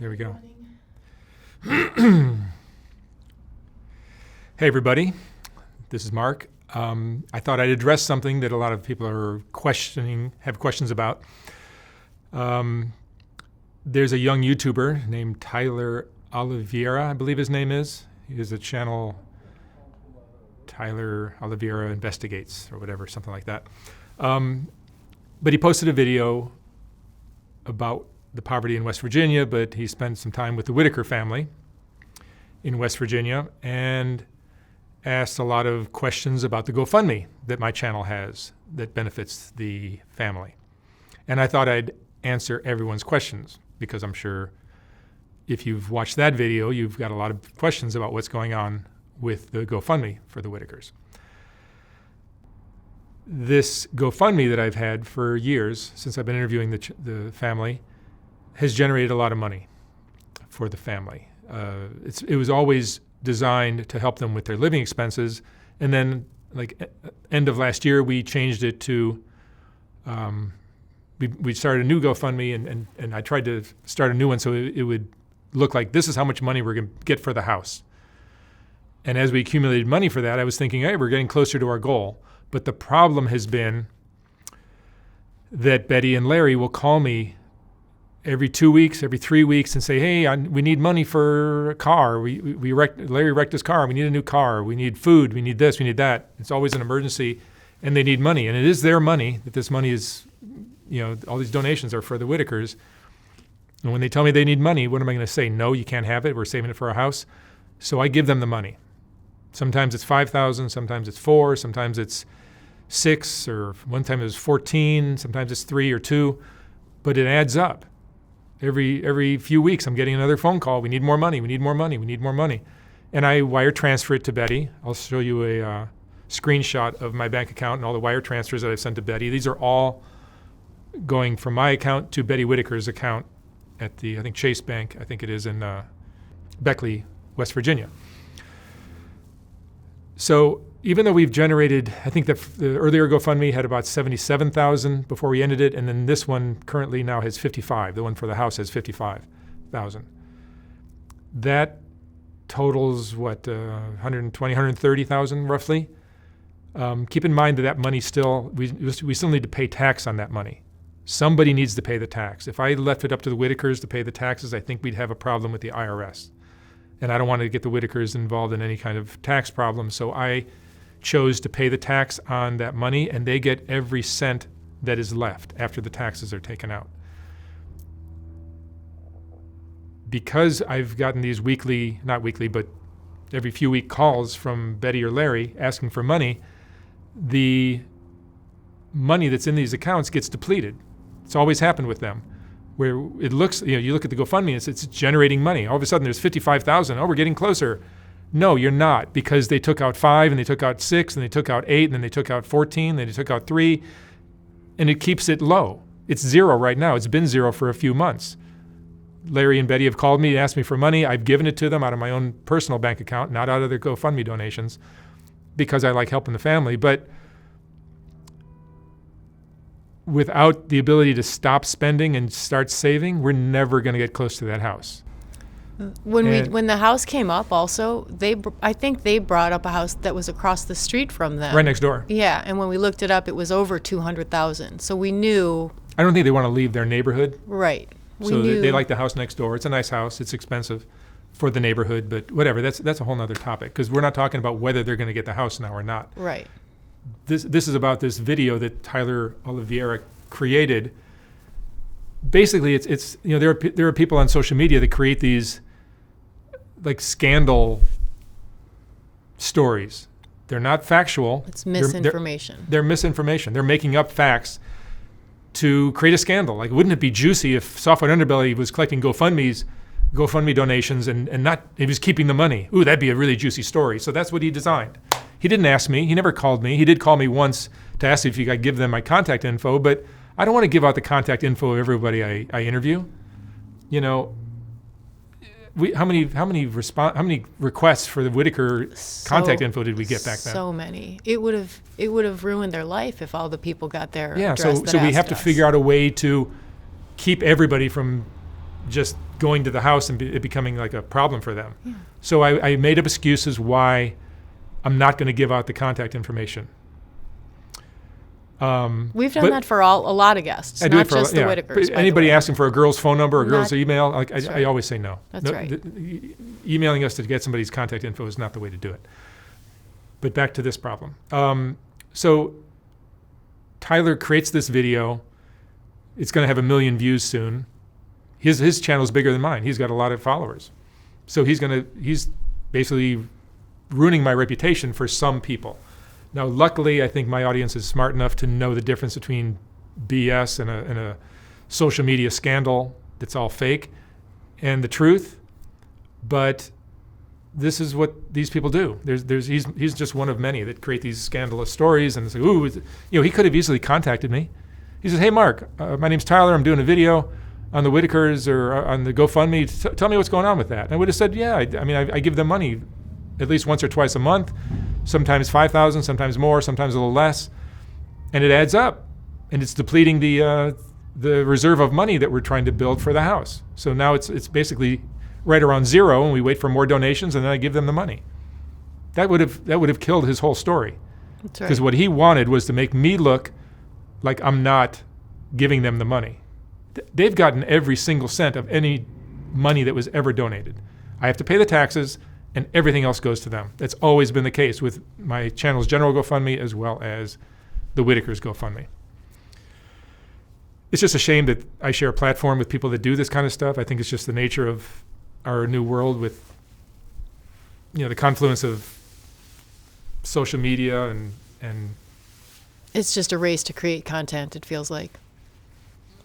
There we go. Hey, everybody. This is Mark. I thought I'd address something that a lot of people are have questions about. There's a young YouTuber named Tyler Oliveira, I believe his name is. He has a channel, Tyler Oliveira Investigates, or whatever, something like that. But he posted a video about the poverty in West Virginia, but he spent some time with the Whitaker family in West Virginia and asked a lot of questions about the GoFundMe that my channel has that benefits the family. And I thought I'd answer everyone's questions because I'm sure if you've watched that video, you've got a lot of questions about what's going on with the GoFundMe for the Whitakers. This GoFundMe that I've had for years, since I've been interviewing the family, has generated a lot of money for the family. It was always designed to help them with their living expenses. And then, end of last year, we changed it to, we started a new GoFundMe, and I tried to start a new one so it would look like this is how much money we're going to get for the house. And as we accumulated money for that, I was thinking, hey, we're getting closer to our goal. But the problem has been that Betty and Larry will call me every 2 weeks, every 3 weeks, and say, hey, we need money for a car. Larry wrecked his car. We need a new car. We need food. We need this. We need that. It's always an emergency, and they need money. And it is their money, that this money is, all these donations are for the Whitakers. And when they tell me they need money, what am I going to say? No, you can't have it. We're saving it for our house. So I give them the money. Sometimes it's $5,000. Sometimes it's $4,000. Sometimes it's $6,000, or one time it was $14,000. Sometimes it's $3,000 or $2,000. But it adds up. Every few weeks, I'm getting another phone call. We need more money. We need more money. We need more money. And I wire transfer it to Betty. I'll show you a screenshot of my bank account and all the wire transfers that I've sent to Betty. These are all going from my account to Betty Whitaker's account at the, I think, Chase Bank. I think it is in Beckley, West Virginia. So even though we've generated, I think the earlier GoFundMe had about $77,000 before we ended it, and then this one currently now has $55,000. The one for the house has $55,000. That totals $120,000, $130,000 roughly. Keep in mind that money still, we still need to pay tax on that money. Somebody needs to pay the tax. If I left it up to the Whitakers to pay the taxes, I think we'd have a problem with the IRS. And I don't want to get the Whitakers involved in any kind of tax problem, so I chose to pay the tax on that money, and they get every cent that is left after the taxes are taken out. Because I've gotten these not weekly, but every few week calls from Betty or Larry asking for money, the money that's in these accounts gets depleted. It's always happened with them, where it looks, you look at the GoFundMe, it's generating money. All of a sudden there's $55,000. Oh, we're getting closer. No, you're not, because they took out 5, and they took out 6, and they took out 8, and then they took out 14, and then they took out 3, and it keeps it low. It's 0 right now. It's been 0 for a few months. Larry and Betty have called me, asked me for money. I've given it to them out of my own personal bank account, not out of their GoFundMe donations, because I like helping the family. But without the ability to stop spending and start saving, we're never going to get close to that house. When the house came up, also I think they brought up a house that was across the street from them, right next door. Yeah, and when we looked it up, it was over $200,000. So we knew. I don't think they want to leave their neighborhood. Right. They like the house next door. It's a nice house. It's expensive for the neighborhood, but whatever. That's a whole other topic, because we're not talking about whether they're going to get the house now or not. Right. This is about this video that Tyler Oliveira created. Basically, it's there are people on social media that create these scandal stories. They're not factual. It's misinformation. They're misinformation. They're making up facts to create a scandal. Wouldn't it be juicy if Softwood Underbelly was collecting GoFundMe donations and not, he was keeping the money? Ooh, that'd be a really juicy story. So that's what he designed. He didn't ask me. He never called me. He did call me once to ask if you could give them my contact info, but I don't want to give out the contact info of everybody I interview. How many requests for the Whitaker contact info did we get back then? So many. It would have ruined their life if all the people got their address. So we have to figure out a way to keep everybody from just going to the house and it becoming like a problem for them. Yeah. So I made up excuses why I'm not going to give out the contact information. We've done that for a lot of guests, not just the Whitakers. Anybody asking for a girl's phone number or a girl's email, right. I always say no. That's right. Emailing us to get somebody's contact info is not the way to do it. But back to this problem. So Tyler creates this video. It's going to have 1 million views soon. His channel is bigger than mine. He's got a lot of followers. So he's basically ruining my reputation for some people. Now, luckily, I think my audience is smart enough to know the difference between BS and a social media scandal that's all fake and the truth. But this is what these people do. He's just one of many that create these scandalous stories. And it's like, ooh, he could have easily contacted me. He says, hey, Mark, my name's Tyler. I'm doing a video on the Whitakers or on the GoFundMe. Tell me what's going on with that. And I would have said, yeah, I give them money at least once or twice a month. Sometimes 5,000, sometimes more, sometimes a little less, and it adds up, and it's depleting the reserve of money that we're trying to build for the house. So now it's basically right around zero, and we wait for more donations, and then I give them the money. That would have killed his whole story. That's right. Because what he wanted was to make me look like I'm not giving them the money. They've gotten every single cent of any money that was ever donated. I have to pay the taxes, and everything else goes to them. That's always been the case with my channel's general GoFundMe as well as the Whitakers GoFundMe. It's just a shame that I share a platform with people that do this kind of stuff. I think it's just the nature of our new world with, the confluence of social media and it's just a race to create content, it feels like.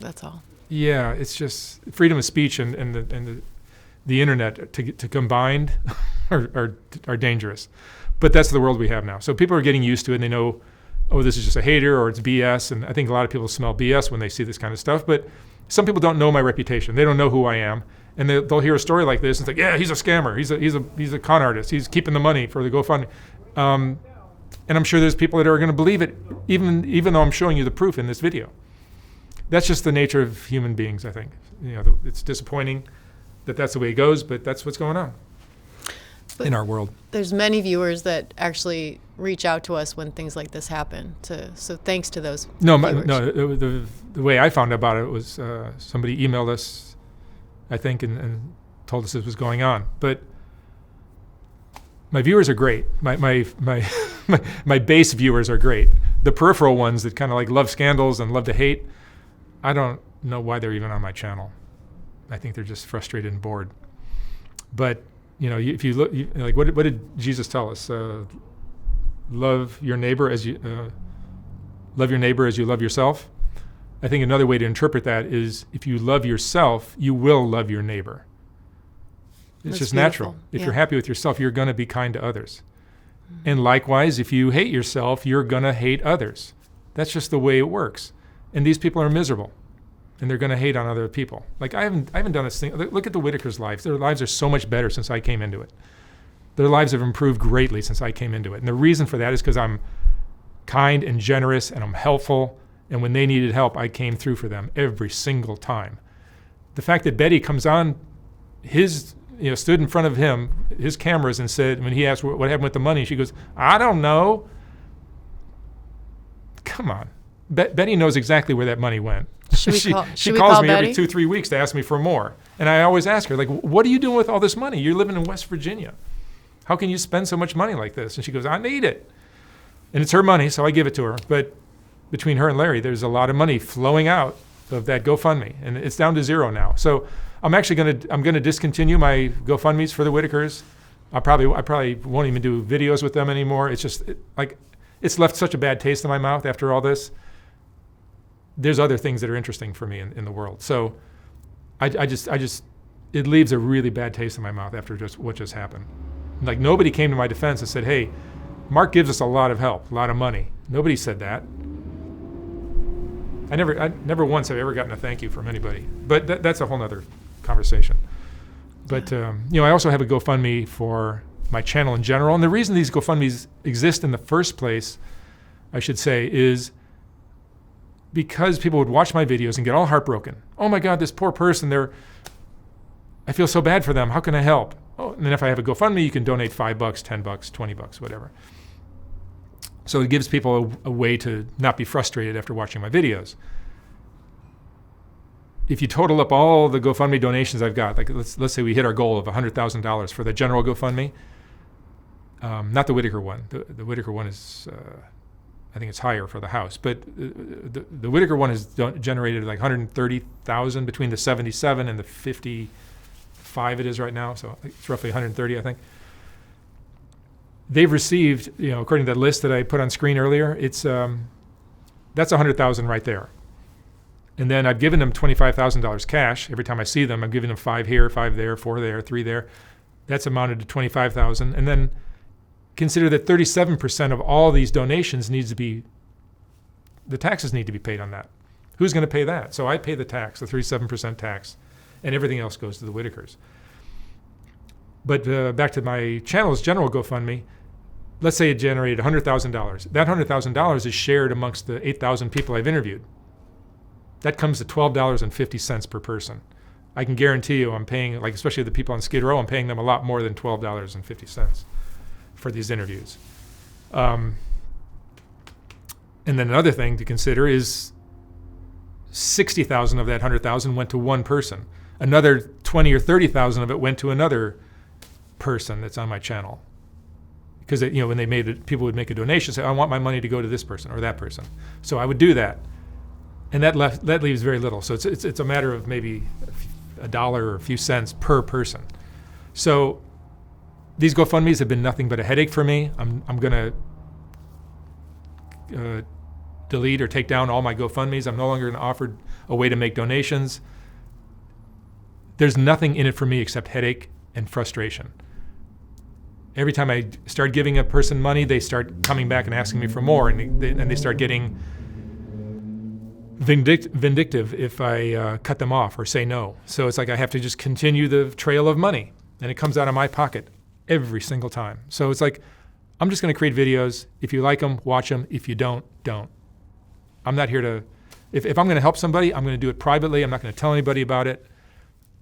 That's all. Yeah, it's just freedom of speech and the internet to combined are dangerous. But that's the world we have now. So people are getting used to it, and they know, oh, this is just a hater or it's BS. And I think a lot of people smell BS when they see this kind of stuff. But some people don't know my reputation. They don't know who I am. And they'll hear a story like this and think, yeah, he's a scammer. He's a con artist. He's keeping the money for the GoFundMe. And I'm sure there's people that are going to believe it, even though I'm showing you the proof in this video. That's just the nature of human beings, I think. It's disappointing that's the way it goes, but that's what's going on in our world. There's many viewers that actually reach out to us when things like this happen. So thanks to those viewers. The way I found out about it was somebody emailed us, I think, and told us this was going on. But my viewers are great. My base viewers are great. The peripheral ones that kind of like love scandals and love to hate, I don't know why they're even on my channel. I think they're just frustrated and bored. But if you look, what did Jesus tell us? Love your neighbor as you love yourself. I think another way to interpret that is if you love yourself, you will love your neighbor. It's just beautiful. Natural. If you're happy with yourself, you're going to be kind to others. Mm-hmm. And likewise, if you hate yourself, you're going to hate others. That's just the way it works. And these people are miserable. And they're going to hate on other people. Like I haven't done this thing. Look at the Whitakers' lives. Their lives are so much better since I came into it. Their lives have improved greatly since I came into it. And the reason for that is because I'm kind and generous and I'm helpful. And when they needed help, I came through for them every single time. The fact that Betty comes on stood in front of his cameras and said, when he asked what happened with the money, she goes, I don't know. Come on. Betty knows exactly where that money went. She calls me every 2-3 weeks to ask me for more. And I always ask her, what are you doing with all this money? You're living in West Virginia. How can you spend so much money like this? And she goes, I need it. And it's her money, so I give it to her. But between her and Larry, there's a lot of money flowing out of that GoFundMe. And it's down to zero now. So I'm actually going to discontinue my GoFundMes for the Whitakers. I probably won't even do videos with them anymore. It's just it's left such a bad taste in my mouth after all this. There's other things that are interesting for me in the world. So I just it leaves a really bad taste in my mouth after what just happened. Like nobody came to my defense and said, hey, Mark gives us a lot of help, a lot of money. Nobody said that. I never once have ever gotten a thank you from anybody. But that's a whole nother conversation. But I also have a GoFundMe for my channel in general. And the reason these GoFundMes exist in the first place, I should say, is because people would watch my videos and get all heartbroken. Oh my God, this poor person, I feel so bad for them. How can I help? Oh, and then if I have a GoFundMe, you can donate $5, $10, $20, whatever. So it gives people a way to not be frustrated after watching my videos. If you total up all the GoFundMe donations I've got, like let's say we hit our goal of $100,000 for the general GoFundMe, not the Whitaker one. The Whitaker one is, I think it's higher for the house, but the Whitaker one has generated like 130,000 between the 77 and the 55 it is right now. So it's roughly 130, I think. They've received, according to that list that I put on screen earlier, it's that's 100,000 right there. And then I've given them $25,000 cash. Every time I see them, I'm giving them 5 here, 5 there, 4 there, 3 there. That's amounted to 25,000. And then consider that 37% of all these donations the taxes need to be paid on that. Who's going to pay that? So I pay the tax, the 37% tax, and everything else goes to the Whitakers. But back to my channel's general GoFundMe, let's say it generated $100,000. That $100,000 is shared amongst the 8,000 people I've interviewed. That comes to $12.50 per person. I can guarantee you I'm paying, like especially the people on Skid Row, I'm paying them a lot more than $12.50 for these interviews. And then another thing to consider is 60,000 of that 100,000 went to one person. Another 20 or 30,000 of it went to another person that's on my channel. Because when they made it, people would make a donation, say, I want my money to go to this person or that person. So I would do that. And that leaves very little. So it's a matter of maybe $1 or a few cents per person. So these GoFundMes have been nothing but a headache for me. I'm going to delete or take down all my GoFundMes. I'm no longer going to offer a way to make donations. There's nothing in it for me except headache and frustration. Every time I start giving a person money, they start coming back and asking me for more, and they start getting vindictive if I cut them off or say no. So it's like I have to just continue the trail of money, and it comes out of my pocket every single time. So it's like, I'm just going to create videos. If you like them, watch them. If you don't. I'm not here to, if I'm going to help somebody, I'm going to do it privately. I'm not going to tell anybody about it.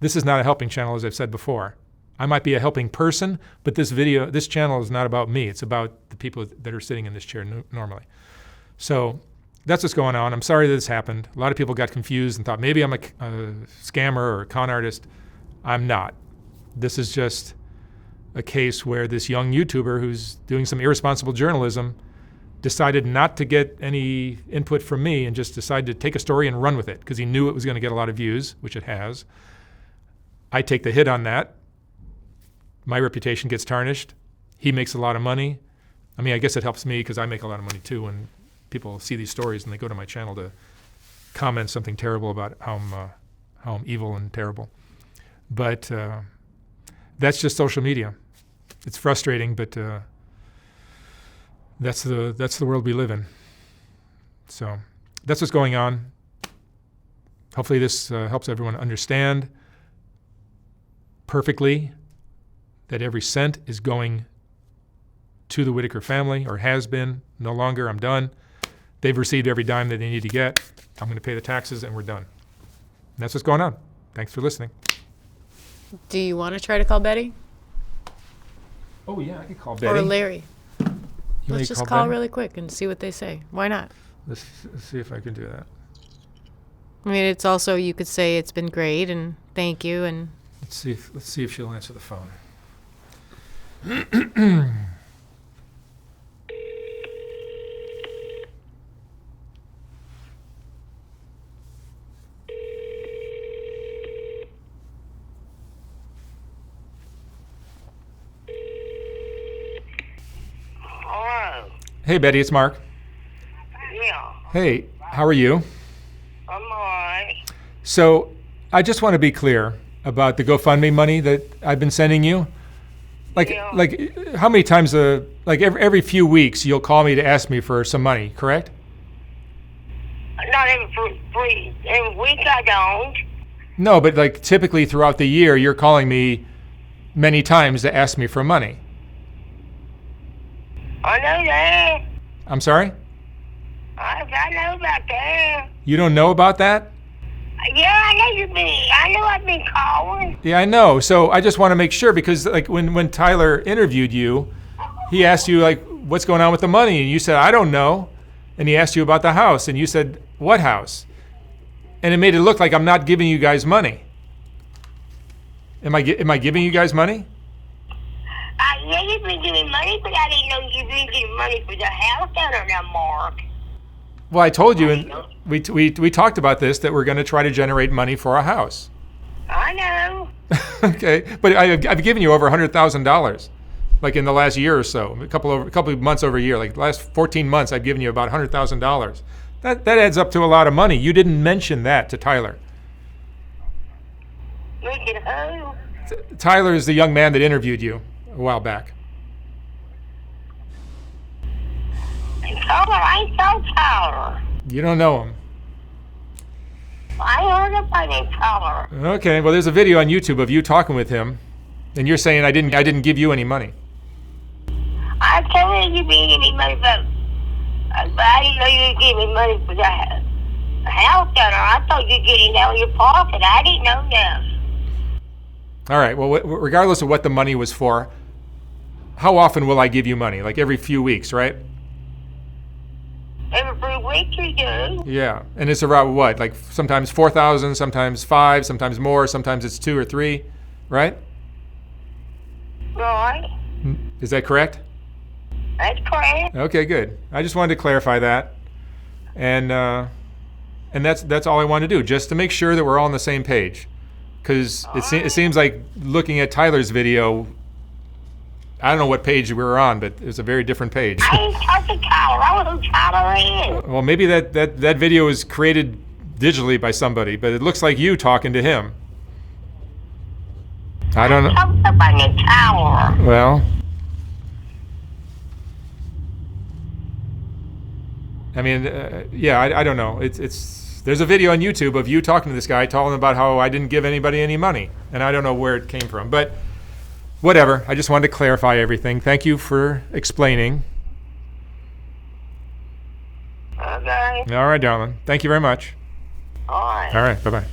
This is not a helping channel, as I've said before. I might be a helping person, but this channel is not about me. It's about the people that are sitting in this chair normally. So that's what's going on. I'm sorry that this happened. A lot of people got confused and thought maybe I'm a scammer or a con artist. I'm not. This is just a case where this young YouTuber who's doing some irresponsible journalism decided not to get any input from me and just decided to take a story and run with it because he knew it was going to get a lot of views, which it has. I take the hit on that. My reputation gets tarnished. He makes a lot of money. I mean, I guess it helps me because I make a lot of money too when people see these stories and they go to my channel to comment something terrible about how I'm evil and terrible. But that's just social media. It's frustrating, but that's the world we live in. So that's what's going on. Hopefully this helps everyone understand perfectly that every cent is going to the Whitaker family, or has been. No longer. I'm done. They've received every dime that they need to get. I'm going to pay the taxes, and we're done. And that's what's going on. Thanks for listening. Do you want to try to call Betty? Oh, yeah, I could call Betty. Or Larry. Let's just call Betty? Really quick and see what they say. Why not? Let's see if I can do that. I mean, it's also, you could say it's been great and thank you, and Let's see if she'll answer the phone. Hello. Hey, Betty, it's Mark. Yeah, Hey, how are you? I'm alright. So I just want to be clear about the GoFundMe money that I've been sending you. Like how many times like every few weeks you'll call me to ask me for some money, correct? Not every week I don't. No, but like typically throughout the year you're calling me many times to ask me for money. I know that. I'm sorry? I know about that. You don't know about that? Yeah, I know I've been calling. Yeah, I know. So I just want to make sure because like when Tyler interviewed you, he asked you like, what's going on with the money? And you said, I don't know. And he asked you about the house. And you said, what house? And it made it look like I'm not giving you guys money. Am I giving you guys money? Yeah, you've been giving money, but I didn't know you've been giving money for the house down on that Mark. Well, I told you, and we talked about this, that we're going to try to generate money for a house. I know. Okay, but I've given you over $100,000, like in the last year or so, a couple of months over a year, like the last 14 months, I've given you about $100,000. That adds up to a lot of money. You didn't mention that to Tyler. Look at who? Tyler is the young man that interviewed you a while back. I saw Tyler. You don't know him. I heard about him, Tyler. Okay, well, there's a video on YouTube of you talking with him, and you're saying I didn't give you any money. I told you you've been giving me money, but I didn't know you were giving me money for the house down there. I thought you were getting it out of your pocket. I didn't know that. All right, well, regardless of what the money was for, how often will I give you money? Like every few weeks, right? Every week you do. Yeah, and it's around what? Like sometimes 4,000, sometimes 5, sometimes more, sometimes it's 2 or 3, right? Right. Is that correct? That's correct. Okay, good. I just wanted to clarify that, and that's all I wanted to do, just to make sure that we're all on the same page, because it seems like looking at Tyler's video, I don't know what page we were on, but it's a very different page. I ain't talking to Tyler. I don't know who Tyler is. Well, maybe that video was created digitally by somebody, but it looks like you talking to him. I don't know. Talk about the Tyler. Well, I mean, yeah, I don't know. There's a video on YouTube of you talking to this guy, telling him about how I didn't give anybody any money, and I don't know where it came from, but whatever. I just wanted to clarify everything. Thank you for explaining. Okay. All right, darling. Thank you very much. All right. All right. Bye-bye.